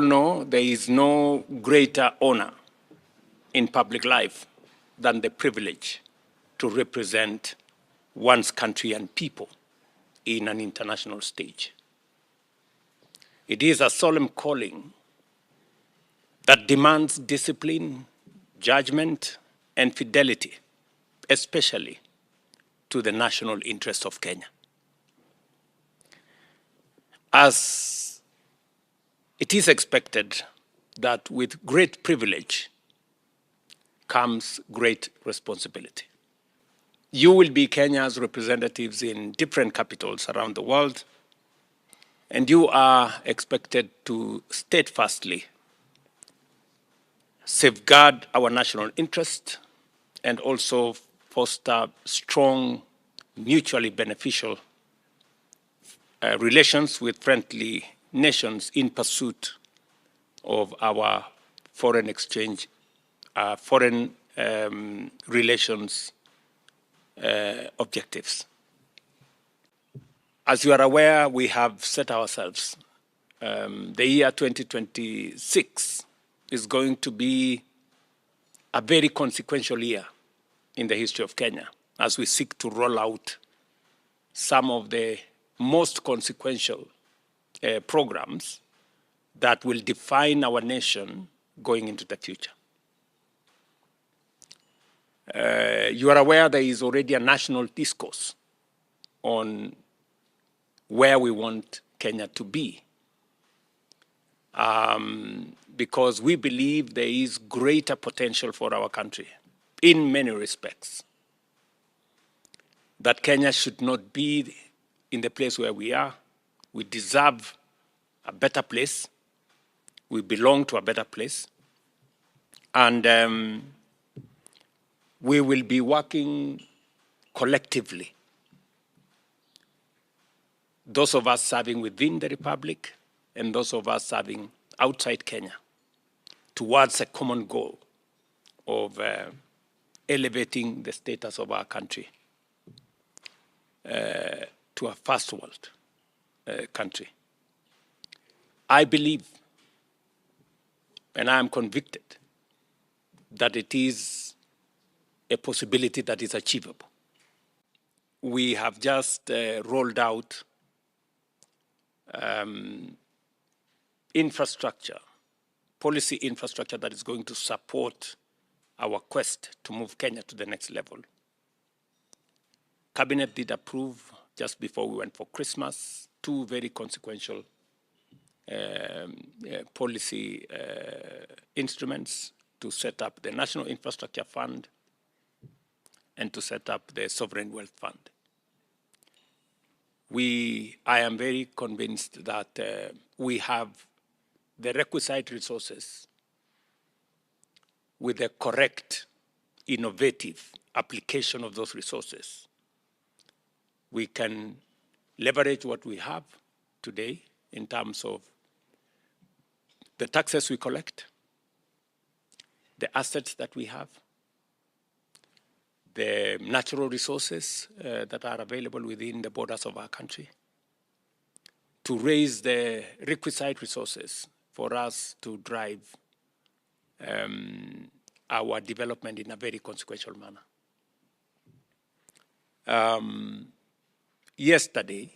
No, there is no greater honor in public life than the privilege to represent one's country and people in an international stage. It is a solemn calling that demands discipline, judgment, and fidelity, especially to the national interests of Kenya. As it is expected that with great privilege comes great responsibility. You will be Kenya's representatives in different capitals around the world, and you are expected to steadfastly safeguard our national interest and also foster strong, mutually beneficial relations with friendly nations in pursuit of our foreign exchange, foreign relations objectives. As you are aware, we have set ourselves the year 2026 is going to be a very consequential year in the history of Kenya as we seek to roll out some of the most consequential programs that will define our nation going into the future. You are aware there is already a national discourse on where we want Kenya to be, because we believe there is greater potential for our country in many respects, that Kenya should not be in the place where we are. We deserve a better place. We belong to a better place. And we will be working collectively, those of us serving within the Republic and those of us serving outside Kenya, towards a common goal of elevating the status of our country to a first world country. I believe, and I am convicted, that it is a possibility that is achievable. We have just rolled out infrastructure, policy infrastructure that is going to support our quest to move Kenya to the next level. Cabinet did approve, just before we went for Christmas, two very consequential policy instruments to set up the National Infrastructure Fund and to set up the Sovereign Wealth Fund. I am very convinced that we have the requisite resources with the correct, innovative application of those resources. We can leverage what we have today in terms of the taxes we collect, the assets that we have, the natural resources that are available within the borders of our country, to raise the requisite resources for us to drive our development in a very consequential manner. Yesterday,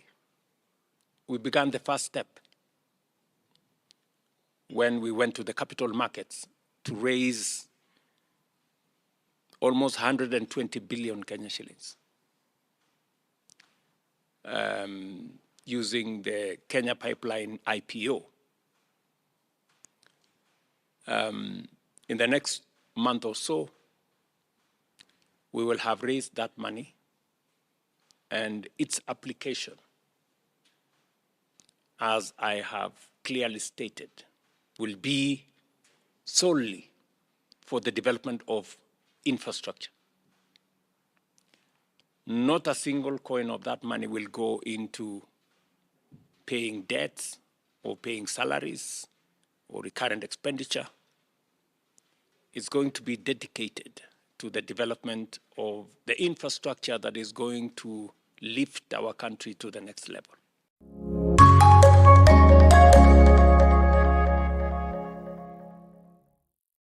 we began the first step when we went to the capital markets to raise almost 120 billion Kenya shillings using the Kenya Pipeline IPO. In the next month or so, we will have raised that money, and its application, as I have clearly stated, will be solely for the development of infrastructure. Not a single coin of that money will go into paying debts or paying salaries or recurrent expenditure. It's going to be dedicated to the development of the infrastructure that is going to lift our country to the next level.